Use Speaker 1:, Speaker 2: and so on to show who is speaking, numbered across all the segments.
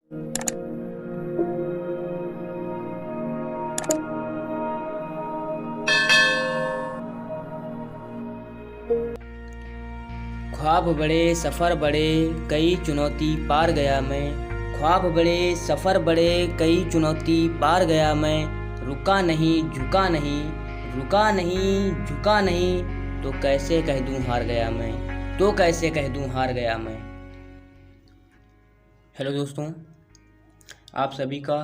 Speaker 1: ख्वाब बड़े सफ़र बड़े कई चुनौती पार गया मैं। ख्वाब बड़े सफ़र बड़े कई चुनौती पार गया मैं। रुका नहीं झुका नहीं, रुका नहीं झुका नहीं, तो कैसे कह दूं हार गया मैं, तो कैसे कह दूं हार गया मैं। हेलो दोस्तों, आप सभी का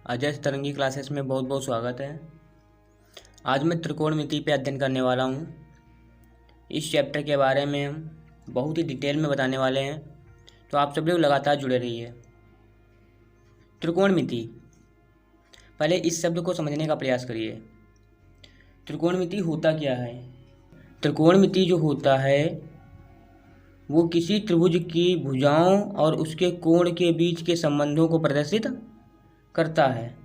Speaker 1: अजय तरंगी क्लासेस में बहुत बहुत स्वागत है। आज मैं त्रिकोणमिति पे अध्ययन करने वाला हूँ। इस चैप्टर के बारे में हम बहुत ही डिटेल में बताने वाले हैं, तो आप सभी लोग लगातार जुड़े रहिए। त्रिकोणमिति, पहले इस शब्द को समझने का प्रयास करिए। त्रिकोणमिति होता क्या है? त्रिकोणमिति जो होता है वो किसी त्रिभुज की भुजाओं और उसके कोण के बीच के संबंधों को प्रदर्शित करता है।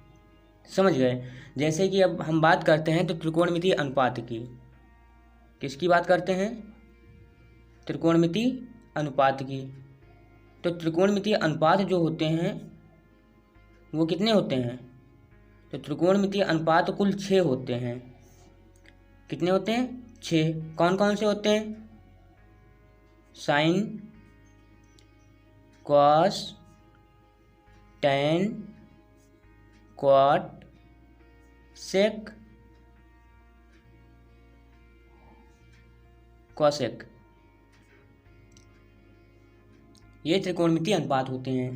Speaker 1: समझ गए? जैसे कि अब हम बात करते हैं तो त्रिकोणमिति अनुपात की। किसकी बात करते हैं? त्रिकोणमिति अनुपात की। तो त्रिकोणमिति अनुपात जो होते हैं वो कितने होते हैं? तो त्रिकोणमिति अनुपात कुल 6 होते हैं। कितने होते हैं? 6। कौन कौन से होते हैं? साइन, कॉस, टैन, क्वाट, सेक, कॉसेक, ये त्रिकोणमिति अनुपात होते हैं।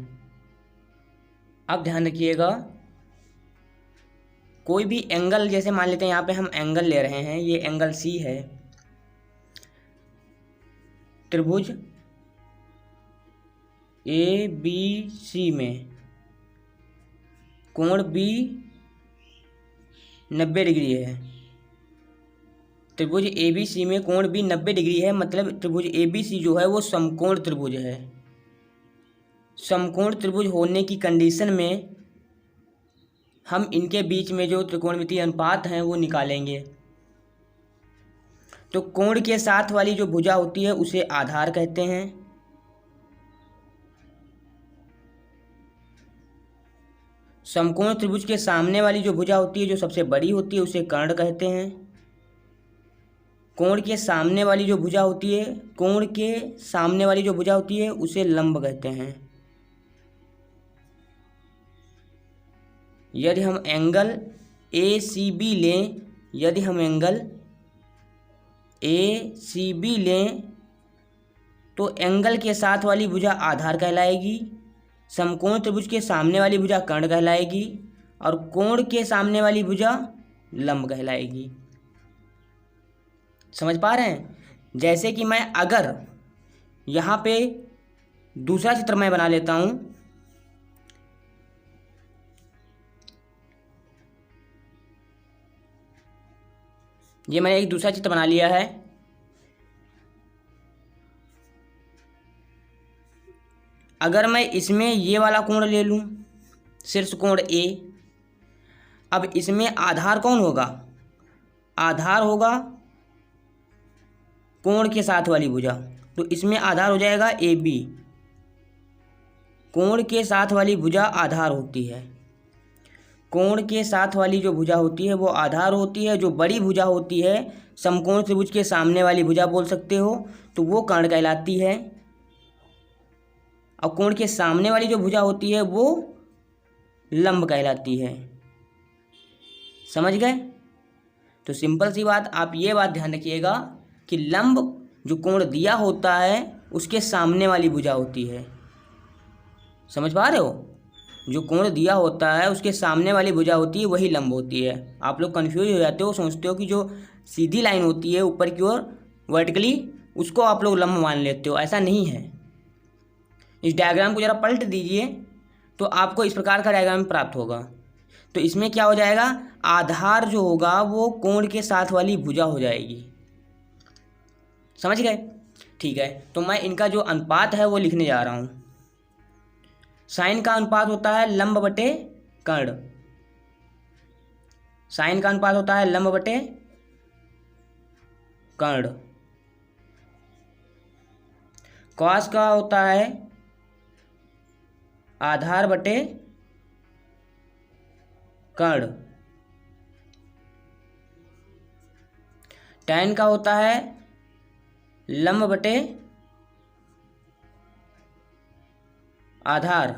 Speaker 1: अब ध्यान रखिएगा, कोई भी एंगल, जैसे मान लेते हैं यहाँ पे हम एंगल ले रहे हैं, ये एंगल सी है। त्रिभुज ए बी सी में कोण बी 90 डिग्री है। त्रिभुज ए बी सी में कोण बी 90 डिग्री है, मतलब त्रिभुज ए बी सी जो है वो समकोण त्रिभुज है। समकोण त्रिभुज होने की कंडीशन में हम इनके बीच में जो त्रिकोणमिति अनुपात हैं वो निकालेंगे। तो कोण के साथ वाली जो भुजा होती है उसे आधार कहते हैं। समकोण त्रिभुज के सामने वाली जो भुजा होती है, जो सबसे बड़ी होती है, उसे कर्ण कहते हैं। कोण के सामने वाली जो भुजा होती है, कोण के सामने वाली जो भुजा होती है उसे लंब कहते हैं। यदि हम एंगल ए सी बी लें, यदि हम एंगल ए सी बी लें तो एंगल के साथ वाली भुजा आधार कहलाएगी, समकोण त्रिभुज के सामने वाली भुजा कर्ण कहलाएगी और कोण के सामने वाली भुजा लंब कहलाएगी। समझ पा रहे हैं? जैसे कि मैं अगर यहाँ पे दूसरा चित्र मैं बना लेता हूँ, ये मैंने एक दूसरा चित्र बना लिया है। अगर मैं इसमें ये वाला कोण ले लूँ, शीर्ष कोण ए, अब इसमें आधार कौन होगा? आधार होगा कोण के साथ वाली भुजा, तो इसमें आधार हो जाएगा ए बी। कोण के साथ वाली भुजा आधार होती है। कोण के साथ वाली जो भुजा होती है वो आधार होती है। जो बड़ी भुजा होती है, समकोण त्रिभुज के सामने वाली भुजा बोल सकते हो, तो वो कर्ण कहलाती है। और कोण के सामने वाली जो भुजा होती है वो लंब कहलाती है। समझ गए? तो सिंपल सी बात, आप ये बात ध्यान रखिएगा कि लंब जो कोण दिया होता है उसके सामने वाली भुजा होती है। समझ पा रहे हो? जो कोण दिया होता है उसके सामने वाली भुजा होती है, वही लंब होती है। आप लोग कंफ्यूज हो जाते हो, सोचते हो कि जो सीधी लाइन होती है ऊपर की ओर वर्टिकली, उसको आप लोग लंब मान लेते हो। ऐसा नहीं है। इस डायग्राम को ज़रा पलट दीजिए तो आपको इस प्रकार का डायग्राम प्राप्त होगा। तो इसमें क्या हो जाएगा? आधार जो होगा वो कोण के साथ वाली भुजा हो जाएगी। समझ गए? ठीक है, तो मैं इनका जो अनुपात है वो लिखने जा रहा हूँ। साइन का अनुपात होता है लंब बटे कर्ण। साइन का अनुपात होता है लंब बटे कर्ण। कॉस का होता है आधार बटे कर्ण। tan का होता है लंब बटे आधार।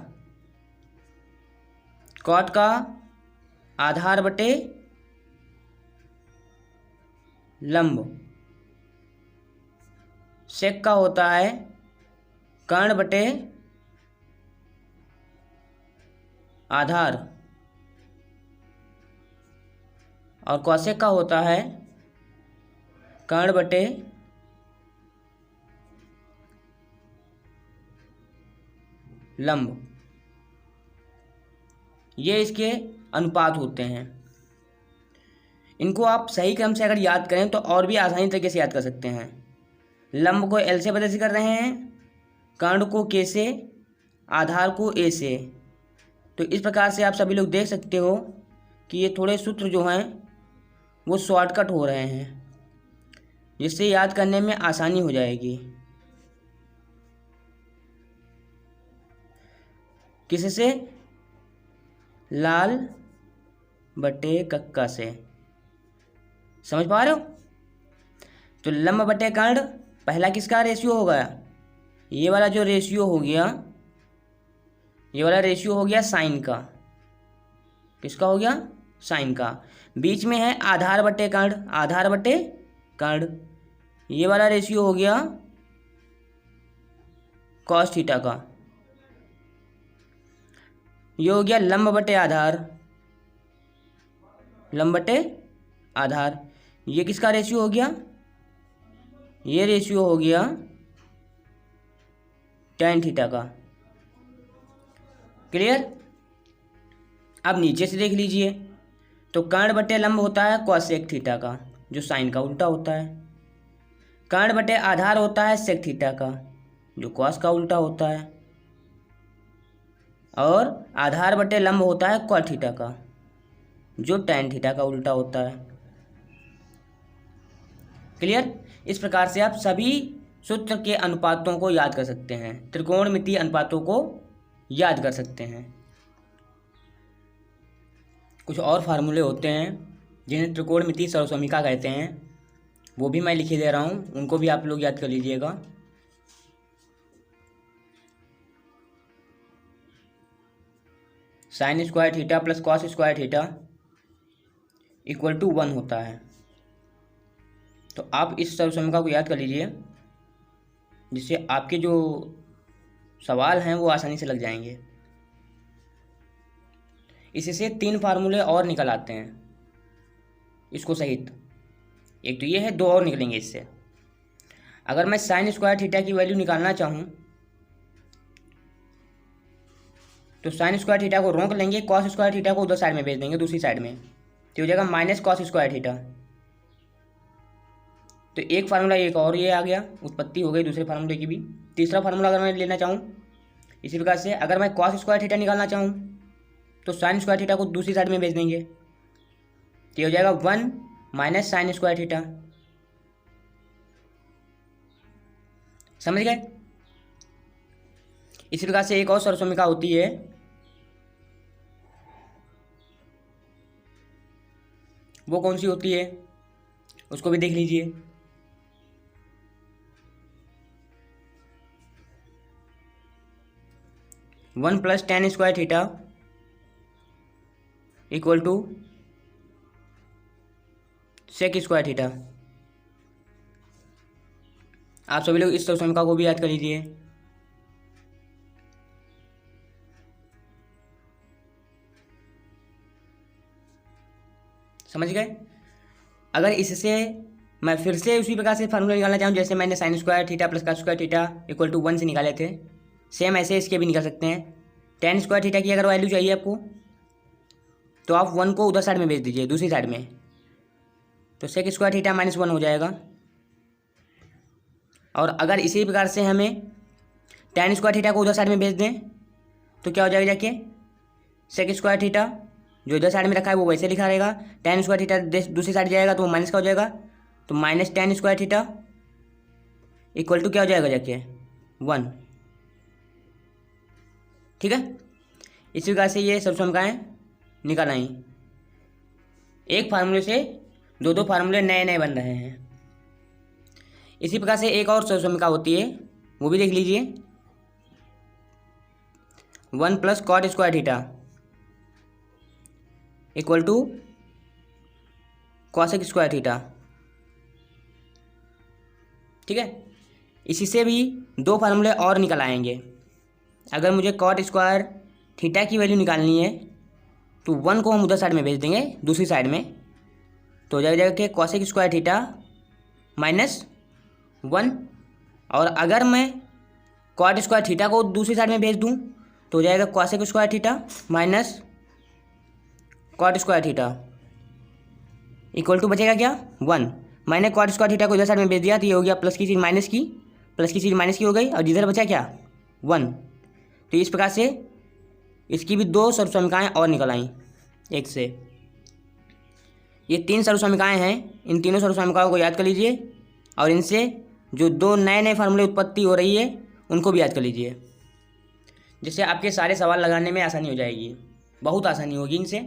Speaker 1: cot का आधार बटे लंब। sec का होता है कर्ण बटे आधार। और cosec का होता है कर्ण बटे लंब। ये इसके अनुपात होते हैं। इनको आप सही क्रम से अगर याद करें तो और भी आसानी तरीके से याद कर सकते हैं। लंब को L से प्रदर्शित कर रहे हैं, कर्ण को K से, आधार को A से। तो इस प्रकार से आप सभी लोग देख सकते हो कि ये थोड़े सूत्र जो हैं वो शॉर्टकट हो रहे हैं, जिससे याद करने में आसानी हो जाएगी। किससे? लाल बटे कक्का से। समझ पा रहे हो? तो लंब बटे कर्ण पहला किसका रेशियो होगा? ये वाला जो रेशियो हो गया, ये वाला रेशियो हो गया साइन का। किसका हो गया? साइन का। बीच में है आधार बटे कर्ण, आधार बटे कर्ण। ये वाला रेशियो हो गया कॉस थीटा का। ये हो गया लंब बटे आधार, लंब बटे आधार। ये किसका रेशियो हो गया? ये रेशियो हो गया tan थीटा का। क्लियर? अब नीचे से देख लीजिए, तो कर्ण बटे लंब होता है cosec थीटा का, जो साइन का उल्टा होता है। कर्ण बटे आधार होता है sec थीटा का, जो cos का उल्टा होता है। और आधार बटे लंब होता है cot थीटा का, जो tan थीटा का उल्टा होता है। क्लियर? इस प्रकार से आप सभी सूत्र के अनुपातों को याद कर सकते हैं, त्रिकोणमितीय अनुपातों को याद कर सकते हैं। कुछ और फार्मूले होते हैं जिन्हें त्रिकोणमितीय सर्वसमीका कहते हैं, वो भी मैं लिखे दे रहा हूँ, उनको भी आप लोग याद कर लीजिएगा। Sine square theta plus cos square theta equal to 1 होता है। तो आप इस सर्वसमीका को याद कर लीजिए, जिससे आपके जो सवाल हैं वो आसानी से लग जाएंगे। इससे 3 फार्मूले और निकल आते हैं इसको सहित। एक तो ये है, 2 और निकलेंगे इससे। अगर मैं साइन स्क्वायर थीटा की वैल्यू निकालना चाहूँ तो साइन स्क्वायर थीटा को रोक लेंगे, कॉस स्क्वायर थीटा को उधर साइड में भेज देंगे, दूसरी साइड में, तो हो जाएगा माइनस कॉस स्क्वायर थीटा। तो एक फार्मूला एक और ये आ गया, उत्पत्ति हो गई दूसरे फार्मूले की भी। तीसरा फार्मूला अगर मैं लेना चाहूँ इसी प्रकार से, अगर मैं कॉस स्क्वायर थीटा निकालना चाहूँ तो साइन स्क्वायर थीटा को दूसरी साइड में भेज देंगे, तो हो जाएगा 1 माइनस साइन स्क्वायर थीटा। समझ गए? इसी प्रकार से एक और सर्वसमीका होती है, वो कौन सी होती है उसको भी देख लीजिए। One plus tan square theta equal to sec square theta. आप सभी लोग इस सर्वसमीका को भी याद कर लीजिए। समझ गए? अगर इससे मैं फिर से उसी प्रकार से फार्मूला निकालना चाहूँ, जैसे मैंने sine square theta plus cos square theta equal to 1 से निकाले थे, सेम ऐसे इसके भी निकाल सकते हैं। tan स्क्वायर थीटा की अगर वैल्यू चाहिए आपको तो आप 1 को उधर साइड में भेज दीजिए, दूसरी साइड में, तो सेक स्क्वायर थीटा -1 हो जाएगा। और अगर इसी प्रकार से हमें tan स्क्वायर थीटा को उधर साइड में भेज दें तो क्या हो जाएगा जाके, सेक स्क्वायर थीटा जो इधर साइड में रखा है वो वैसे लिखा रहेगा, tan स्क्वायर थीटा दूसरी साइड जाएगा तो वो माइनस का हो जाएगा, तो minus tan square theta equal to क्या हो जाएगा जाके 1। ठीक है? इसी प्रकार से ये सर्वसम्यकाएँ निकल आई। एक फार्मूले से दो दो फार्मूले नए नए बन रहे हैं। इसी प्रकार से एक और सर्वसम्यका होती है, वो भी देख लीजिए। 1 + cot square theta equal to cosec square theta. ठीक है, इसी से भी दो फार्मूले और निकल आएंगे। अगर मुझे कॉट स्क्वायर थीटा की वैल्यू निकालनी है तो 1 को हम उधर साइड में भेज देंगे, दूसरी साइड में, तो हो जाएगा कि कॉसेक स्क्वायर थीटा -1। और अगर मैं कॉट स्क्वायर थीटा को दूसरी साइड में भेज दूं तो हो जाएगा cosec square theta minus cot square theta equal to बचेगा क्या 1। मैंने कॉट स्क्वायर थीटा को इधर साइड में भेज दिया तो ये हो गया प्लस की चीज़ माइनस की, प्लस की चीज़ माइनस की हो गई, और जिधर बचा क्या 1। तो इस प्रकार से इसकी भी दो सर्वसम्यकाएँ और निकल आईं एक से। ये 3 सर्वसम्यकाएँ हैं, इन तीनों सर्वसम्यकाओं को याद कर लीजिए और इनसे जो दो नए नए फार्मूले उत्पत्ति हो रही है उनको भी याद कर लीजिए, जिससे आपके सारे सवाल लगाने में आसानी हो जाएगी, बहुत आसानी होगी इनसे।